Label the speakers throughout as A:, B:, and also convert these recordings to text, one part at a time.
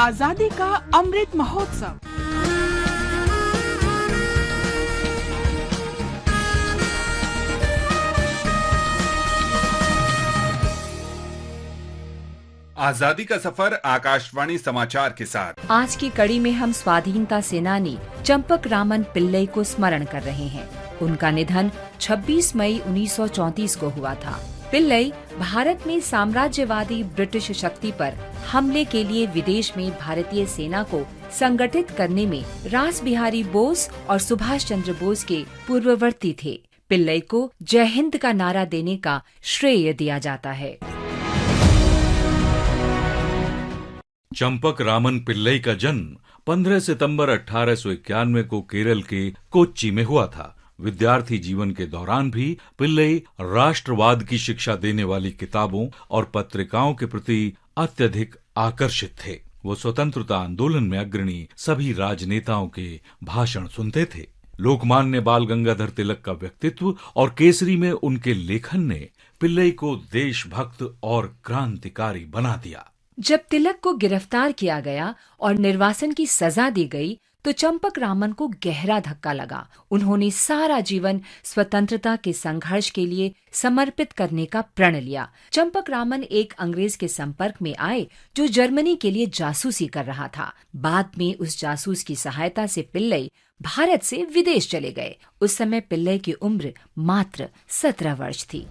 A: आजादी का अमृत महोत्सव।
B: आजादी का सफर आकाशवाणी समाचार के साथ।
C: आज की कड़ी में हम स्वाधीनता सेनानी चंपक रामन पिल्लई को स्मरण कर रहे हैं। उनका निधन 26 मई 1934 को हुआ था। पिल्लई भारत में साम्राज्यवादी ब्रिटिश शक्ति पर हमले के लिए विदेश में भारतीय सेना को संगठित करने में रास बिहारी बोस और सुभाष चंद्र बोस के पूर्ववर्ती थे। पिल्लई को जय हिंद का नारा देने का श्रेय दिया जाता है।
D: चंपक रामन पिल्लई का जन्म 15 सितंबर 1891 को केरल के कोच्चि में हुआ था। विद्यार्थी जीवन के दौरान भी पिल्लई राष्ट्रवाद की शिक्षा देने वाली किताबों और पत्रिकाओं के प्रति अत्यधिक आकर्षित थे। वो स्वतंत्रता आंदोलन में अग्रणी सभी राजनेताओं के भाषण सुनते थे। लोकमान्य बाल गंगाधर तिलक का व्यक्तित्व और केसरी में उनके लेखन ने पिल्लई को देशभक्त और क्रांतिकारी बना दिया।
C: जब तिलक को गिरफ्तार किया गया और निर्वासन की सजा दी गई तो चंपक रामन को गहरा धक्का लगा। उन्होंने सारा जीवन स्वतंत्रता के संघर्ष के लिए समर्पित करने का प्रण लिया। चंपक रामन एक अंग्रेज के संपर्क में आए जो जर्मनी के लिए जासूसी कर रहा था। बाद में उस जासूस की सहायता से पिल्लई भारत से विदेश चले गए। उस समय पिल्लई की उम्र मात्र 17 वर्ष थी।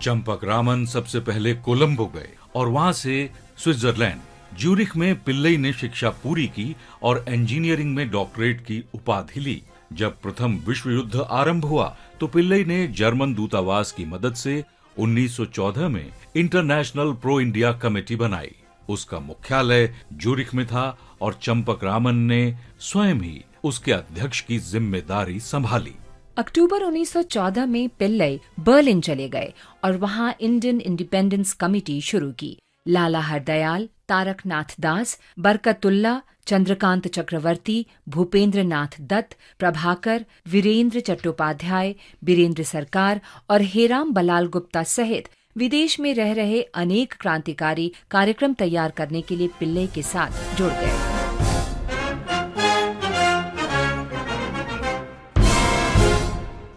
D: चंपक रामन सबसे पहले कोलंबो गए और वहां से स्विट्जरलैंड ज्यूरिख में पिल्लई ने शिक्षा पूरी की और इंजीनियरिंग में डॉक्टरेट की उपाधि ली। जब प्रथम विश्व युद्ध आरंभ हुआ तो पिल्लई ने जर्मन दूतावास की मदद से 1914 में इंटरनेशनल प्रो इंडिया कमेटी बनाई। उसका मुख्यालय ज्यूरिख में था और चंपक रामन ने स्वयं ही उसके अध्यक्ष की जिम्मेदारी संभाली।
C: अक्टूबर 1914 में पिल्लई बर्लिन चले गए और वहां इंडियन इंडिपेंडेंस कमेटी शुरू की। लाला हरदयाल, तारक नाथ दास, बरकतुल्ला, चंद्रकांत चक्रवर्ती, भूपेंद्र नाथ दत्त, प्रभाकर, वीरेंद्र चट्टोपाध्याय, बीरेंद्र सरकार और हेराम बलाल गुप्ता सहित विदेश में रह रहे अनेक क्रांतिकारी कार्यक्रम तैयार करने के लिए पिल्लई के साथ जुड़ गए।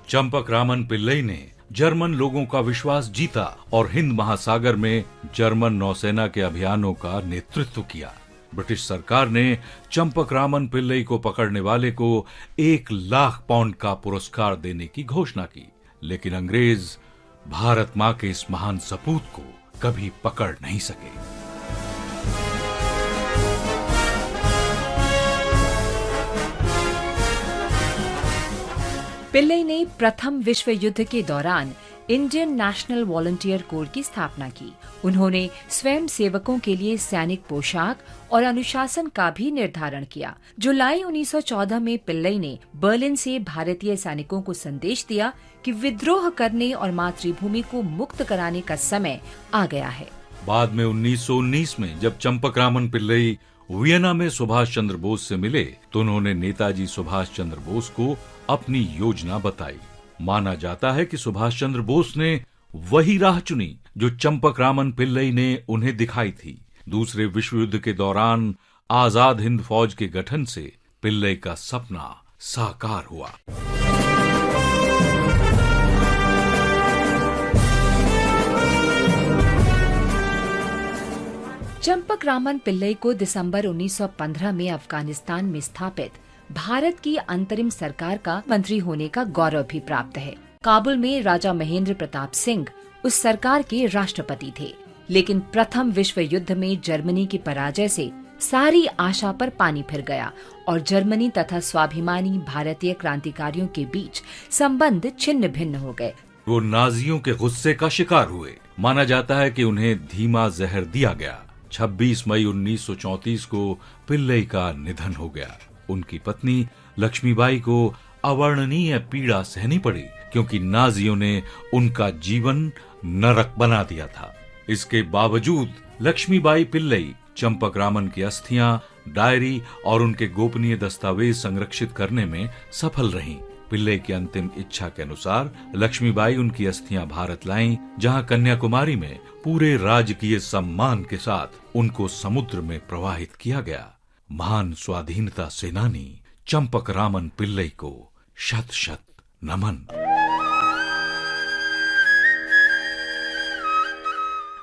D: चंपक रामन पिल्लई ने जर्मन लोगों का विश्वास जीता और हिंद महासागर में जर्मन नौसेना के अभियानों का नेतृत्व किया। ब्रिटिश सरकार ने चंपक रामन पिल्लई को पकड़ने वाले को 1 लाख पाउंड का पुरस्कार देने की घोषणा की, लेकिन अंग्रेज भारत मां के इस महान सपूत को कभी पकड़ नहीं सके।
C: पिल्लई ने प्रथम विश्व युद्ध के दौरान इंडियन नेशनल वॉलंटियर कोर की स्थापना की। उन्होंने स्वयं सेवकों के लिए सैनिक पोशाक और अनुशासन का भी निर्धारण किया। जुलाई 1914 में पिल्लई ने बर्लिन से भारतीय सैनिकों को संदेश दिया कि विद्रोह करने और मातृभूमि को मुक्त कराने का समय आ गया है।
D: बाद में 1919 में जब चंपक रामन पिल्लई वियना में सुभाष चंद्र बोस से मिले तो उन्होंने नेताजी सुभाष चंद्र बोस को अपनी योजना बताई। माना जाता है कि सुभाष चंद्र बोस ने वही राह चुनी जो चंपक रामन पिल्लई ने उन्हें दिखाई थी। दूसरे विश्व युद्ध के दौरान आजाद हिंद फौज के गठन से पिल्लई का सपना साकार हुआ।
C: चंपक रामन पिल्लई को दिसंबर 1915 में अफगानिस्तान में स्थापित भारत की अंतरिम सरकार का मंत्री होने का गौरव भी प्राप्त है। काबुल में राजा महेंद्र प्रताप सिंह उस सरकार के राष्ट्रपति थे, लेकिन प्रथम विश्व युद्ध में जर्मनी की पराजय से सारी आशा पर पानी फिर गया और जर्मनी तथा स्वाभिमानी भारतीय क्रांतिकारियों के बीच संबंध छिन्न भिन्न हो गए।
D: वो नाजियों के गुस्से का शिकार हुए। माना जाता है कि उन्हें धीमा जहर दिया गया। 26 मई 1934 को पिल्लई का निधन हो गया। उनकी पत्नी लक्ष्मीबाई को अवर्णनीय पीड़ा सहनी पड़ी क्योंकि नाजियों ने उनका जीवन नरक बना दिया था। इसके बावजूद लक्ष्मीबाई पिल्लई चंपक रामन की अस्थियां, डायरी और उनके गोपनीय दस्तावेज संरक्षित करने में सफल रहीं। पिल्लई की अंतिम इच्छा के अनुसार लक्ष्मीबाई उनकी अस्थियां भारत लाईं, जहां कन्याकुमारी में पूरे राजकीय सम्मान के साथ उनको समुद्र में प्रवाहित किया गया। महान स्वाधीनता सेनानी चंपकरामन पिल्लई को शत शत नमन।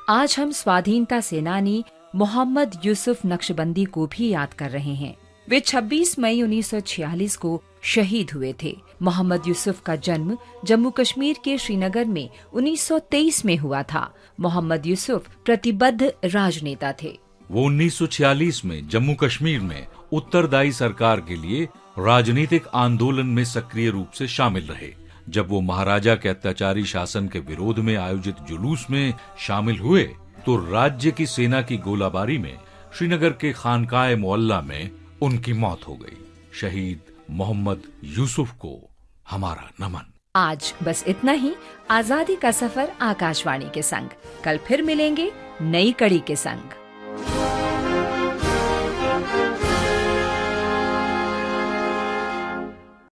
C: आज हम स्वाधीनता सेनानी मोहम्मद यूसुफ नक्शबंदी को भी याद कर रहे हैं। वे 26 मई 1946 को शहीद हुए थे। मोहम्मद यूसुफ का जन्म जम्मू कश्मीर के श्रीनगर में 1923 में हुआ था। मोहम्मद यूसुफ प्रतिबद्ध राजनेता थे।
D: वो 1946 में जम्मू कश्मीर में उत्तरदायी सरकार के लिए राजनीतिक आंदोलन में सक्रिय रूप से शामिल रहे। जब वो महाराजा के अत्याचारी शासन के विरोध में आयोजित जुलूस में शामिल हुए तो राज्य की सेना की गोलाबारी में श्रीनगर के खानकाए मोहल्ला में उनकी मौत हो गई। शहीद मोहम्मद यूसुफ को हमारा नमन।
C: आज बस इतना ही। आजादी का सफर आकाशवाणी के संग। कल फिर मिलेंगे नई कड़ी के संग।